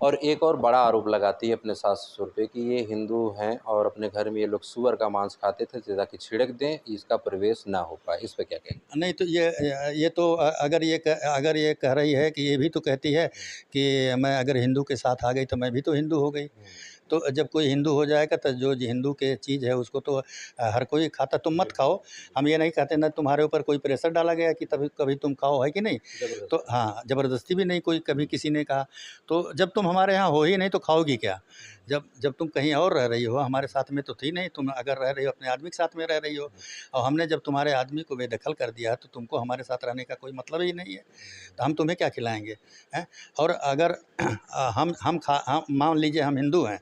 और एक और बड़ा आरोप लगाती है अपने सास-ससुर पे कि ये हिंदू हैं और अपने घर में ये लोग सूअर का मांस खाते थे, ताकि छिड़क दें, इसका प्रवेश ना हो पाए। इस पे क्या कहेंगे? नहीं तो ये तो अगर ये कह रही है कि ये भी तो कहती है कि मैं अगर हिंदू के साथ आ गई तो मैं भी तो हिंदू हो गई। तो जब कोई हिंदू हो जाएगा तो जो हिंदू के चीज़ है उसको तो हर कोई खाता, तुम मत खाओ। हम ये नहीं कहते ना तुम्हारे ऊपर कोई प्रेशर डाला गया कि तभी कभी तुम खाओ, है कि नहीं? तो ज़बरदस्ती। हाँ, ज़बरदस्ती भी नहीं कोई कभी किसी ने कहा। तो जब तुम हमारे यहाँ हो ही नहीं तो खाओगी क्या? जब जब तुम कहीं और रह रही हो, हमारे साथ में तो थी नहीं, तुम अगर रह रही हो अपने आदमी के साथ में रह रही हो और हमने जब तुम्हारे आदमी को बेदखल कर दिया है तो तुमको हमारे साथ रहने का कोई मतलब ही नहीं है। तो हम तुम्हें क्या खिलाएँगे? हैं? और अगर हम मान लीजिए हम हिंदू हैं,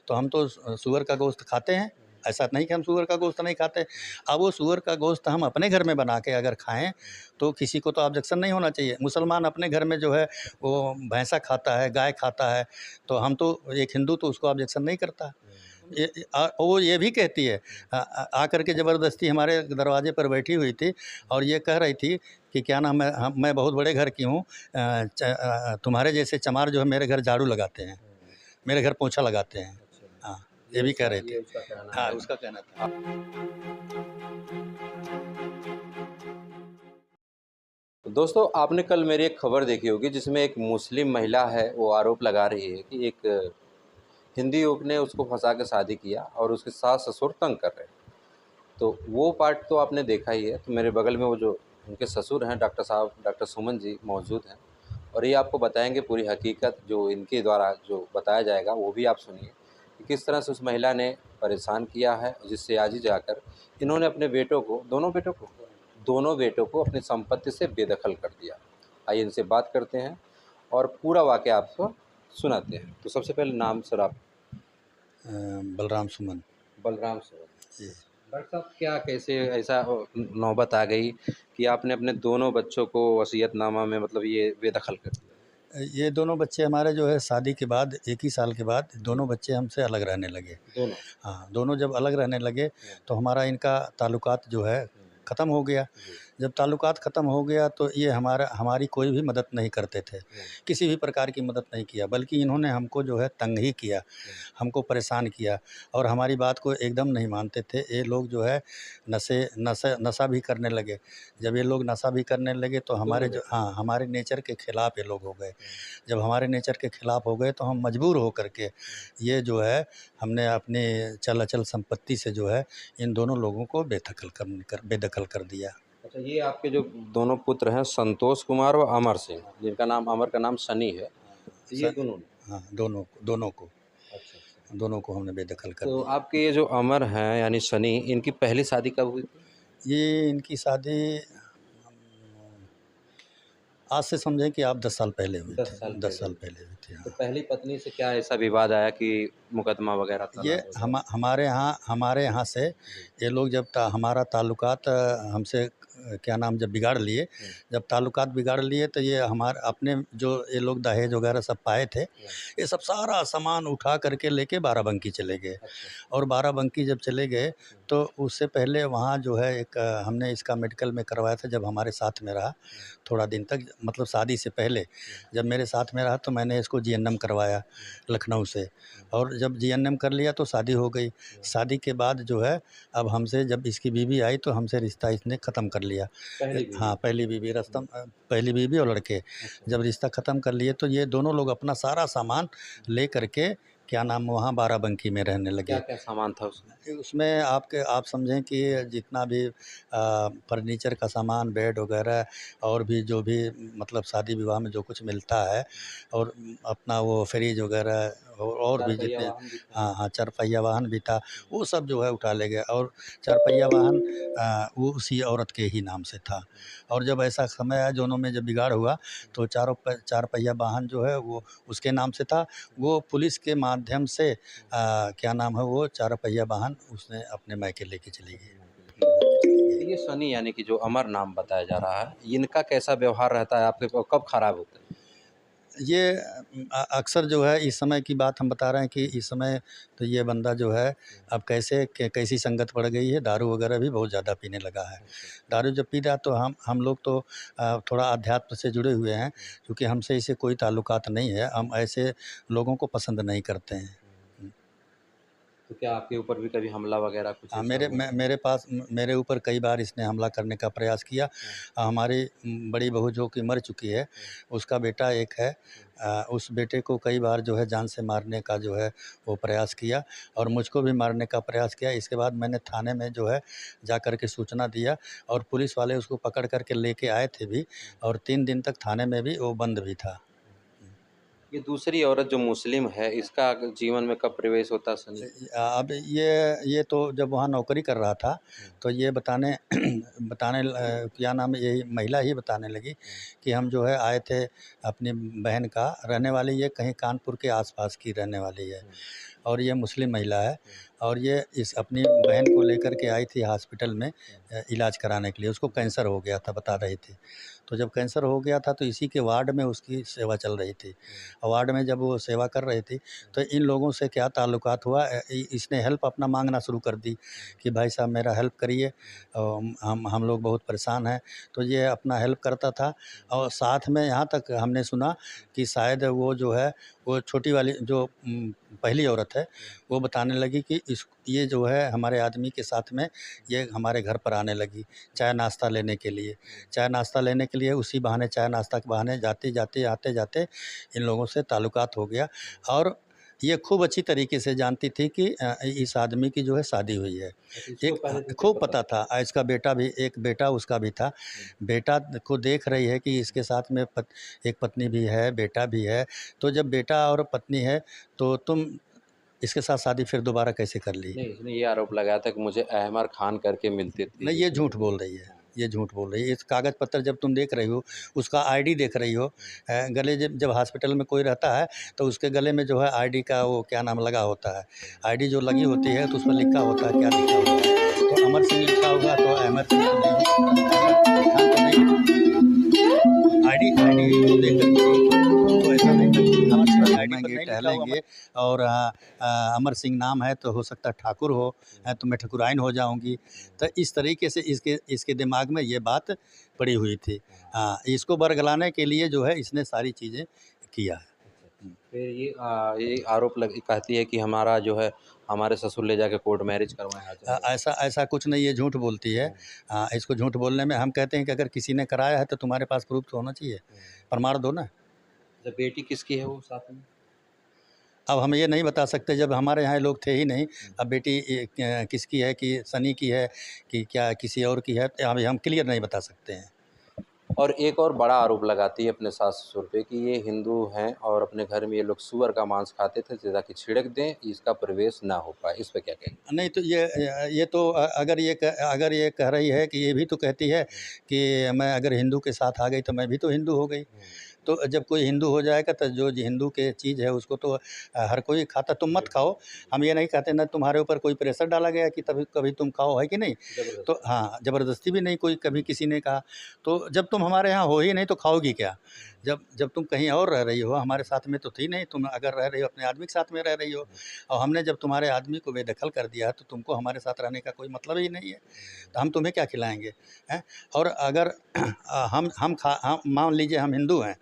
तो हम तो सूअर का गोश्त खाते हैं, ऐसा नहीं कि हम सूअर का गोश्त नहीं खाते। अब वो सूअर का गोश्त हम अपने घर में बना के अगर खाएँ, तो किसी को तो ऑब्जेक्शन नहीं होना चाहिए। मुसलमान अपने घर में जो है वो भैंसा खाता है, गाय खाता है, तो हम तो एक हिंदू तो उसको ऑब्जेक्शन नहीं करता। वो ये भी कहती है, आकर के ज़बरदस्ती हमारे दरवाजे पर बैठी हुई थी और ये कह रही थी कि क्या नाम है, मैं बहुत बड़े घर की हूँ, तुम्हारे जैसे चमार जो है मेरे घर झाड़ू लगाते हैं, मेरे घर पोंछा लगाते हैं। अच्छा, हाँ, ये भी कह रही ये थी। उसका कहना हाँ, है। उसका कहना था। तो दोस्तों, आपने कल मेरी एक खबर देखी होगी जिसमें एक मुस्लिम महिला है, वो आरोप लगा रही है कि एक हिंदी युवक ने उसको फँसा के शादी किया और उसके सास-ससुर तंग कर रहे हैं। तो वो पार्ट तो आपने देखा ही है। तो मेरे बगल में वो जो उनके ससुर हैं, डॉक्टर साहब, डॉक्टर सुमन जी मौजूद हैं और ये आपको बताएँगे पूरी हकीकत, जो इनके द्वारा जो बताया जाएगा वो भी आप सुनिए कि किस तरह से उस महिला ने परेशान किया है, जिससे आज ही जाकर इन्होंने अपने बेटों को, दोनों बेटों को अपनी संपत्ति से बेदखल कर दिया। आइए इनसे बात करते हैं और पूरा वाक़या आपको सुनाते हैं। तो सबसे पहले नाम सर आप? बलराम सुमन। बलराम सुमन। जी। डॉक्टर साहब, क्या कैसे ऐसा नौबत आ गई कि आपने अपने दोनों बच्चों को वसीयतनामा में मतलब ये बेदखल कर दिया? ये दोनों बच्चे हमारे जो है शादी के बाद 1 ही साल के बाद जी। दोनों बच्चे हमसे अलग रहने लगे। दोनों? हाँ, दोनों जब अलग रहने लगे हुँ, तो हमारा इनका ताल्लुकात जो है हुँ, ख़त्म हो गया। जी, जब ताल्लुकात ख़त्म हो गया तो ये हमारी कोई भी मदद नहीं करते थे। हुँ, किसी भी प्रकार की मदद नहीं किया, बल्कि इन्होंने हमको जो है तंग ही किया, हुँ, हमको परेशान किया और हमारी बात को एकदम नहीं मानते थे। ये लोग जो है नशा भी करने लगे। जब ये लोग नशा भी करने लगे तो दोनों हमारे जो बेटे? हाँ, हमारे नेचर के खिलाफ़ ये लोग हो गए। हुँ, जब हमारे नेचर के खिलाफ़ हो गए तो हम मजबूर हो कर के हुँ, ये जो है हमने अपनी चल अचल संपत्ति से जो है इन दोनों लोगों को बेदखल कर दिया। अच्छा, ये आपके जो दोनों पुत्र हैं, संतोष कुमार व अमर सिंह, जिनका नाम, अमर का नाम सनी है, तो ये स दोनों ने? हाँ, अच्छा, अच्छा। दोनों को हमने बेदखल कर तो दिया। आपके ये जो अमर हैं यानी सनी, इनकी पहली शादी कब हुई थी? ये इनकी शादी आज से समझें कि आप 10 साल पहले हुई 10 थी, साल 10 पहले साल हुई थी। पहले हुई थी, तो हाँ। पहली पत्नी से क्या ऐसा विवाद आया कि मुकदमा वगैरह ये तलाक वगैरह? हमारे यहाँ से जी। ये लोग जब हमारा ताल्लुकात हमसे क्या नाम जब बिगाड़ लिए, हुँ, जब ताल्लुकात बिगाड़ लिए तो ये हमारे अपने जो ये लोग दहेज वगैरह सब पाए थे, हुँ, ये सब सारा सामान उठा करके लेके बाराबंकी चले गए। अच्छा। और बाराबंकी जब चले गए हुँ, तो उससे पहले वहाँ जो है एक हमने इसका मेडिकल में करवाया था जब हमारे साथ में रहा हुँ, थोड़ा दिन तक, मतलब शादी से पहले हुँ, जब मेरे साथ में रहा तो मैंने इसको जीएनएम करवाया हुँ, लखनऊ से। हुँ, और जब जीएनएम कर लिया तो शादी हो गई। हुँ। शादी के बाद जो है अब हमसे जब इसकी बीवी आई तो हमसे रिश्ता इसने ख़त्म कर लिया। पहली बीवी? हाँ, पहली बीवी और लड़के अच्छा। जब रिश्ता ख़त्म कर लिए तो ये दोनों लोग अपना सारा सामान ले कर के क्या नाम वहाँ बाराबंकी में रहने लगे। क्या-क्या सामान था उसमें? उसमें आप समझें कि जितना भी फर्नीचर का सामान, बेड वगैरह और भी जो भी मतलब शादी-विवाह में जो कुछ मिलता है और अपना वो फ्रिज वगैरह और भी 4 पहिया जितने वाहन भी था? हाँ, हाँ, चारपहिया वाहन भी था, हुँ, वो सब जो है उठा ले गए और चारपहिया वाहन वो उसी औरत के ही नाम से था। हुँ, और जब ऐसा समय आया दोनों में जब बिगाड़ हुआ हुँ, तो चारपहिया वाहन जो है वो उसके नाम से था। वो पुलिस के माध्यम से हुँ, क्या नाम है वो चारपहिया वाहन उसने अपने मायके लेके चली गई। अपने मायके लेके लेके चली गए। गई। तो ये सनी यानी कि जो अमर नाम बताया जा रहा है, इनका कैसा व्यवहार रहता है आपके, कब खराब होता है? ये अक्सर जो है इस समय की बात हम बता रहे हैं कि इस समय तो ये बंदा जो है अब कैसी संगत पड़ गई है, दारू वगैरह भी बहुत ज़्यादा पीने लगा है। दारू जब पी रहा तो हम लोग तो थोड़ा अध्यात्म से जुड़े हुए हैं, क्योंकि हमसे इसे कोई ताल्लुकात नहीं है, हम ऐसे लोगों को पसंद नहीं करते हैं। तो क्या आपके ऊपर भी कभी हमला वगैरह कुछ हाँ, ऐसा हुआ? मेरे ऊपर कई बार इसने हमला करने का प्रयास किया। हमारी बड़ी बहू जो कि मर चुकी है, उसका बेटा एक है। उस बेटे को कई बार जो है जान से मारने का जो है वो प्रयास किया, और मुझको भी मारने का प्रयास किया। इसके बाद मैंने थाने में जो है जा कर के सूचना दिया, और पुलिस वाले उसको पकड़ कर के लेके आए थे भी, और 3 दिन तक थाने में भी वो बंद भी था। ये दूसरी औरत जो मुस्लिम है, इसका जीवन में कब प्रवेश होता सनी? अब ये तो जब वहाँ नौकरी कर रहा था, तो ये बताने बताने क्या नाम है, यही महिला ही बताने लगी कि हम जो है आए थे अपनी बहन का, रहने वाली ये कहीं कानपुर के आसपास की रहने वाली है, और ये मुस्लिम महिला है, और ये इस अपनी बहन को लेकर के आई थी हॉस्पिटल में इलाज कराने के लिए। उसको कैंसर हो गया था, बता रही थी। तो जब कैंसर हो गया था तो इसी के वार्ड में उसकी सेवा चल रही थी, और वार्ड में जब वो सेवा कर रही थी तो इन लोगों से क्या ताल्लुकात हुआ, इसने हेल्प अपना मांगना शुरू कर दी कि भाई साहब मेरा हेल्प करिए, हम लोग बहुत परेशान हैं। तो ये अपना हेल्प करता था, और साथ में यहाँ तक हमने सुना कि शायद वो जो है वो छोटी वाली जो पहली औरत है, वो बताने लगी कि ये जो है हमारे आदमी के साथ में ये हमारे घर पर आने लगी चाय नाश्ता लेने के लिए। चाय नाश्ता लेने के लिए उसी बहाने, चाय नाश्ता के बहाने जाते जाते आते जाते इन लोगों से ताल्लुकात हो गया, और ये खूब अच्छी तरीके से जानती थी कि इस आदमी की जो है शादी हुई है। इसको पहले से खूब कैसे पता था, इसका बेटा भी, एक बेटा उसका भी था। बेटा को देख रही है कि इसके साथ में एक पत्नी भी है, बेटा भी है। तो जब बेटा और पत्नी है तो तुम इसके साथ शादी फिर दोबारा कैसे कर ली? नहीं, इसने ये आरोप लगाया था कि मुझे अहमर खान करके मिलते थे। नहीं, ये झूठ बोल रही है, ये झूठ बोल रही है। इस कागज़ पत्र जब तुम देख रही हो, उसका आईडी देख रही हो, गले जब जब हॉस्पिटल में कोई रहता है तो उसके गले में जो है आईडी का वो क्या नाम लगा होता है। आईडी जो लगी होती है तो उसमें लिखा होता है, क्या लिखा होता है? तो अमर सिंह लिखा होगा तो अहमद सिंह तो नहीं हो सकता, अहमद खान तो नहीं। आईडी आईडी जो देख कर के तो ऐसा नहीं कि हम आईडी पर नहीं लिखा हो टहलेंगे, और अमर सिंह नाम है तो हो सकता है ठाकुर हो, तो मैं ठकुराइन हो जाऊँगी। तो इस तरीके से इसके इसके दिमाग में ये बात पड़ी हुई थी। हाँ, इसको बरगलाने के लिए जो है इसने सारी चीज़ें किया है। फिर ये आरोप कहती है कि हमारा जो है हमारे ससुर ले जाके कोर्ट मैरिज करवाएं ऐसा ऐसा कुछ नहीं, ये झूठ बोलती है। इसको झूठ बोलने में हम कहते हैं कि अगर किसी ने कराया है तो तुम्हारे पास प्रूफ तो होना चाहिए, प्रमाण दो ना। जब बेटी किसकी है वो साथ में? अब हम ये नहीं बता सकते, जब हमारे यहाँ लोग थे ही नहीं। अब बेटी किसकी है, कि सनी की है कि क्या किसी और की है, अभी हम क्लियर नहीं बता सकते हैं। और एक और बड़ा आरोप लगाती है अपने सास-ससुर पे कि ये हिंदू हैं और अपने घर में ये लोग सूअर का मांस खाते थे, ताकि छिड़क दें, इसका प्रवेश ना हो पाए। इस पे क्या कहेंगे? नहीं तो ये तो अगर ये कह रही है कि ये भी तो कहती है कि मैं अगर हिंदू के साथ आ गई तो मैं भी तो हिंदू हो गई। तो जब कोई हिंदू हो जाएगा तो जो हिंदू के चीज़ है उसको तो हर कोई खाता। तुम मत खाओ, हम ये नहीं कहते, ना तुम्हारे ऊपर कोई प्रेशर डाला गया कि तभी कभी तुम खाओ, है कि नहीं? तो हाँ, ज़बरदस्ती भी नहीं कोई कभी किसी ने कहा। तो जब तुम हमारे यहाँ हो ही नहीं तो खाओगी क्या? जब जब तुम कहीं और रह रही हो, हमारे साथ में तो थी नहीं, तुम अगर रह रही हो अपने आदमी के साथ में रह रही हो, और हमने जब तुम्हारे आदमी को बेदखल कर दिया तो तुमको हमारे साथ रहने का कोई मतलब ही नहीं है। तो हम तुम्हें क्या खिलाएँगे? हैं? और अगर हम मान लीजिए हम हिंदू हैं,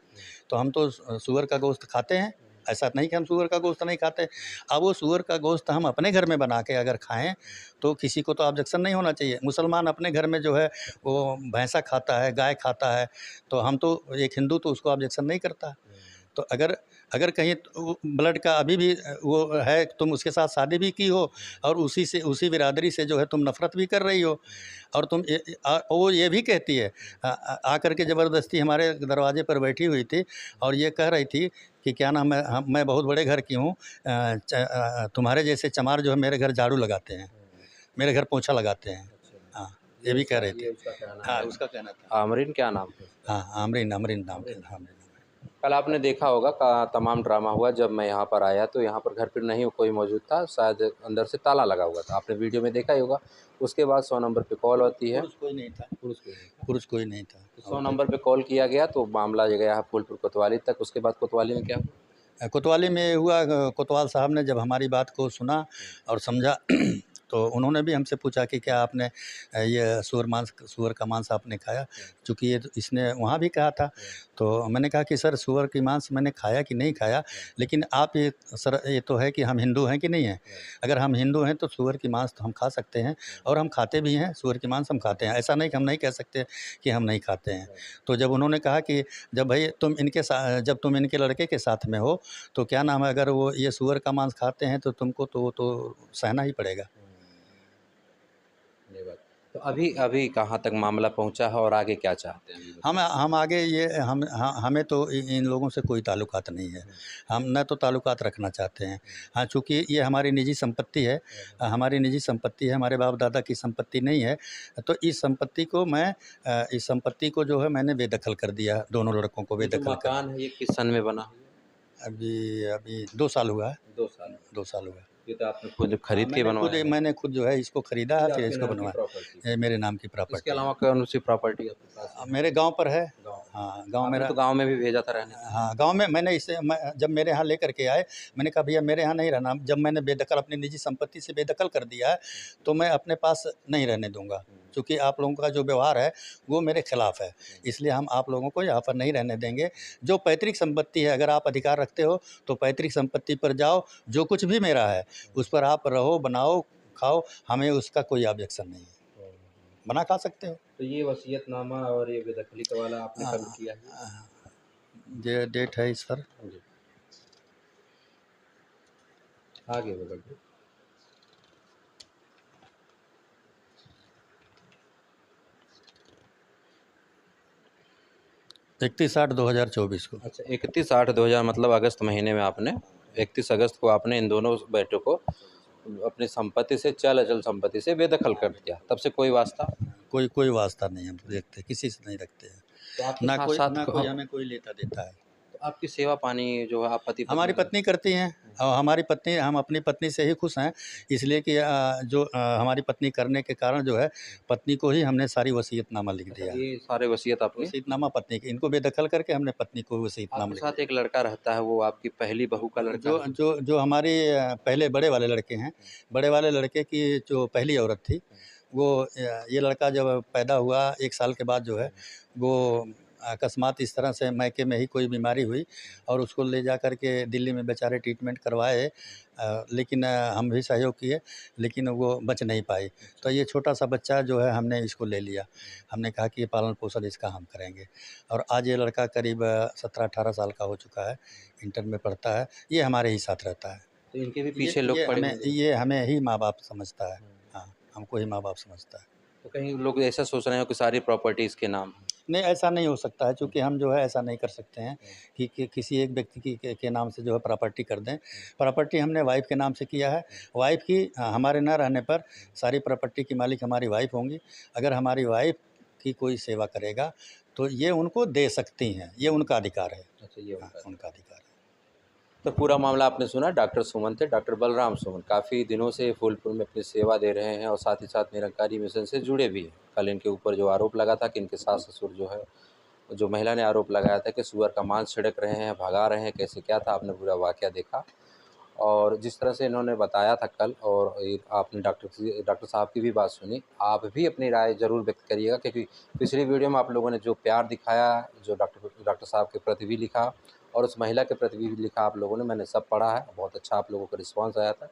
तो हम तो सूअर का गोश्त खाते हैं। ऐसा नहीं कि हम सूअर का गोश्त नहीं खाते। अब वो सूअर का गोश्त हम अपने घर में बना के अगर खाएँ तो किसी को तो ऑब्जेक्शन नहीं होना चाहिए। मुसलमान अपने घर में जो है वो भैंसा खाता है, गाय खाता है, तो हम तो एक हिंदू तो उसको ऑब्जेक्शन नहीं करता। तो अगर अगर कहीं वो ब्लड का अभी भी वो है, तुम उसके साथ शादी भी की हो और उसी बिरादरी से जो है तुम नफ़रत भी कर रही हो, और तुम वो ये भी कहती है, आकर के ज़बरदस्ती हमारे दरवाजे पर बैठी हुई थी और ये कह रही थी कि क्या नाम है, मैं बहुत बड़े घर की हूँ, तुम्हारे जैसे चमार जो है मेरे घर झाड़ू लगाते हैं, मेरे घर पोछा लगाते हैं। हाँ, ये भी कह रही थी। ये उसका कहना हाँ, है। उसका कहना था। आमरीन क्या नाम है? हाँ, आमरीन, अमरीन नाम था, आमरीन। कल आपने देखा होगा का तमाम ड्रामा हुआ जब मैं यहाँ पर आया तो यहाँ पर घर पे नहीं कोई मौजूद था, शायद अंदर से ताला लगा हुआ था। आपने वीडियो में देखा ही होगा। उसके बाद 100 नंबर पे कॉल आती है। पुरुष कोई नहीं था, पुलिस कोई नहीं था। पुरुष कोई नहीं था। तो 100 नंबर पे कॉल किया गया तो मामला जो गया है फूलपुर कोतवाली तक। उसके बाद कोतवाली में क्या हुआ? कोतवाली में हुआ, कोतवाल साहब ने जब हमारी बात को सुना और समझा तो उन्होंने भी हमसे पूछा कि क्या आपने ये सूअर का मांस आपने खाया, चूँकि ये तो इसने वहाँ भी कहा था। तो मैंने कहा कि सर सूअर की मांस मैंने खाया कि नहीं खाया, लेकिन आप ये सर ये तो है कि हम हिंदू हैं कि नहीं हैं। अगर हम हिंदू हैं तो सूअर की मांस तो हम खा सकते हैं और हम खाते भी हैं, सूअर की मांस हम खाते हैं। ऐसा नहीं कि हम नहीं कह सकते कि हम नहीं खाते हैं। तो जब उन्होंने कहा कि जब तुम इनके लड़के के साथ में हो तो क्या नाम है, अगर वो ये सूअर का मांस खाते हैं तो तुमको तो वो तो सहना ही पड़ेगा। ये बात। तो अभी कहाँ तक मामला पहुँचा है और आगे क्या चाहते हैं अभी बताइए? हम आगे ये हमें तो इन लोगों से कोई ताल्लुकात नहीं है। हम न तो ताल्लुकात रखना चाहते हैं। हाँ, चूँकि ये हमारी निजी संपत्ति है, हमारी निजी संपत्ति है, हमारे बाप दादा की संपत्ति नहीं है। तो इस संपत्ति को जो है मैंने बेदखल कर दिया, दोनों लड़कों को ये जो बेदखल कर। मकान है ये किस सन में बना हुआ है? अभी अभी 2 साल हुआ है, 2 साल। 2 साल हुआ है। ये तो आपने खुद खरीद के बनवाया है? मैंने खुद जो है इसको खरीदा है, ये फिर आपके इसको नाम की बनवाया। प्रॉपर्टी है। ये मेरे नाम की इसके प्रॉपर्टी है। अलावा कौन-सी प्रॉपर्टी आपके पास है? मेरे गाँव पर है। गाँव। हाँ, गाँव आपने मेरा। तो गाँव में भी भेजा था रहने? हाँ, गाँव में जब मेरे यहाँ लेकर के आए, मैंने कहा भैया मेरे यहाँ नहीं रहना। जब मैंने बेदखल अपनी निजी संपत्ति से बेदखल कर दिया है, तो मैं अपने पास नहीं रहने दूँगा। चूँकि आप लोगों का जो व्यवहार है, वो मेरे खिलाफ़ है। इसलिए हम आप लोगों को यहाँ पर नहीं रहने देंगे। जो पैतृक संपत्ति है, अगर आप अधिकार रखते हो, तो पैतृक संपत्ति पर जाओ, जो कुछ भी मेरा है, उस पर आप रहो, बनाओ, खाओ, हमें उसका कोई ऑब्जेक्शन नहीं है। बना खा सकते हो। तो ये वसीयतनामा और ये बेदखली का वाला आपने कब किया है? ये डेट है इस पर। जी। आगे बढ़िए। 31/8/2024 को। अच्छा 31/8/2000 मतलब अगस्त महीने में आपने 31 अगस्त को आपने इन दोनों बेटों को अपनी संपत्ति से चल अचल संपत्ति से बेदखल कर दिया। तब से कोई वास्ता? कोई वास्ता नहीं हम रखते, किसी से नहीं रखते हैं। तो आपके ना साथ-साथ कोई हमें कोई लेता देता है। तो आपकी सेवा पानी जो है आप पति-पत्नी हमारी पत्नी करती हैं और हम अपनी पत्नी से ही खुश हैं, इसलिए कि हमारी पत्नी करने के कारण जो है, पत्नी को ही हमने सारी वसीयतनामा लिख दिया है। ये सारे वसीयत आपने वसीयतनामा पत्नी की, इनको बेदखल करके हमने पत्नी को वसीयतनामा आपके लिख साथ एक लड़का रहता है, वो आपकी पहली बहू का दिया। लड़का जो है? जो जो हमारे पहले बड़े वाले लड़के हैं, बड़े वाले लड़के की जो पहली औरत थी, वो ये लड़का जब पैदा हुआ 1 साल के बाद जो है, वो अकस्मात इस तरह से मायके में ही कोई बीमारी हुई और उसको ले जा कर के दिल्ली में बेचारे ट्रीटमेंट करवाए, लेकिन हम भी सहयोग किए, लेकिन वो बच नहीं पाई। तो ये छोटा-सा बच्चा जो है हमने इसको ले लिया। हमने कहा कि ये पालन-पोषण इसका हम करेंगे और आज ये लड़का करीब 17-18 साल का हो चुका है, इंटर में पढ़ता है। ये हमारे ही साथ रहता है। तो इनके भी पीछे लोग पड़े होंगे? ये हमें ही माँ-बाप समझता है। हाँ, हमको ही माँ-बाप समझता है। तो कहीं लोग ऐसा सोच रहे हो कि सारी प्रॉपर्टी इसके नाम है? नहीं, ऐसा नहीं हो सकता है, चूँकि हम जो है ऐसा नहीं कर सकते हैं कि किसी एक व्यक्ति के नाम से जो है प्रॉपर्टी कर दें। प्रॉपर्टी हमने वाइफ़ के नाम से किया है। वाइफ़ की हमारे ना रहने पर सारी प्रॉपर्टी की मालिक हमारी वाइफ़ होंगी। अगर हमारी वाइफ़ की कोई सेवा करेगा, तो ये उनको दे सकती हैं, ये उनका अधिकार है। अच्छा ये हाँ, उनका अधिकार है। तो पूरा मामला आपने सुना। डॉक्टर सुमन थे, डॉक्टर बलराम सुमन काफ़ी दिनों से फूलपुर में अपनी सेवा दे रहे हैं और साथ ही साथ निरंकारी मिशन से जुड़े भी हैं। कल इनके ऊपर जो आरोप लगा था कि इनके सास-ससुर जो है, जो महिला ने आरोप लगाया था कि सूअर का मांस छिड़क रहे हैं, भगा रहे हैं, कैसे क्या था आपने पूरा वाक़या देखा। और जिस तरह से इन्होंने बताया था कल और एक आपने डॉक्टर साहब की भी बात सुनी। आप भी अपनी राय ज़रूर व्यक्त करिएगा क्योंकि पिछली वीडियो में आप लोगों ने जो प्यार दिखाया, जो डॉक्टर साहब के प्रति भी लिखा और उस महिला के प्रति भी लिखा आप लोगों ने, मैंने सब पढ़ा है। बहुत अच्छा आप लोगों का रिस्पॉन्स आया था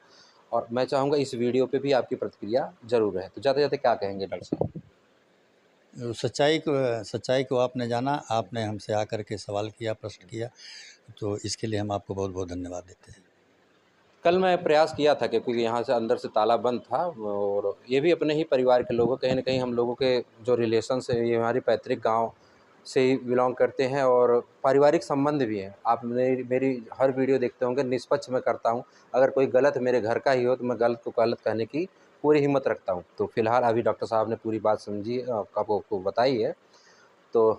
और मैं चाहूँगा इस वीडियो पे भी आपकी प्रतिक्रिया ज़रूर रहे। तो जाते-जाते क्या कहेंगे डॉक्टर साहब? सच्चाई को आपने जाना, आपने हमसे आकर के सवाल किया, प्रश्न किया, तो इसके लिए हम आपको बहुत-बहुत धन्यवाद देते हैं। कल मैं प्रयास किया था क्योंकि यहाँ से अंदर से ताला बंद था और ये भी अपने ही परिवार के लोग हैं। कहीं न कहीं हम लोगों के जो रिलेशंस हैं, ये हमारे पैतृक गाँव से ही बिलॉन्ग करते हैं और पारिवारिक संबंध भी हैं। आप मेरी हर वीडियो देखते होंगे, निष्पक्ष मैं करता हूँ। अगर कोई गलत मेरे घर का ही हो तो मैं गलत को गलत कहने की पूरी हिम्मत रखता हूँ। तो फ़िलहाल अभी डॉक्टर साहब ने पूरी बात समझी, आपको बताई है। तो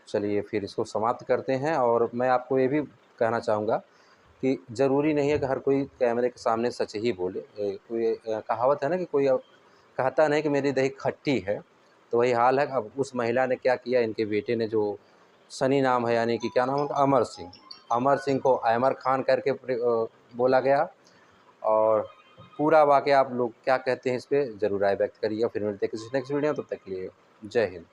चलिए फिर इसको समाप्त करते हैं। और मैं आपको ये भी कहना चाहूँगा कि ज़रूरी नहीं है कि हर कोई कैमरे के सामने सच ही बोले। कोई कहावत है ना कि कोई कहता नहीं कि मेरी दही खट्टी है, तो वही हाल है। अब उस महिला ने क्या किया, इनके बेटे ने, जो सनी नाम है, यानी कि क्या नाम है उनका, अमर सिंह। अमर सिंह को अमर खान करके बोला गया। और पूरा वाक़या आप लोग क्या कहते हैं इस पे ज़रूर राय व्यक्त करिएगा। फिर मिलते हैं किसी नेक्स्ट वीडियो में, तब तक के लिए जय हिंद।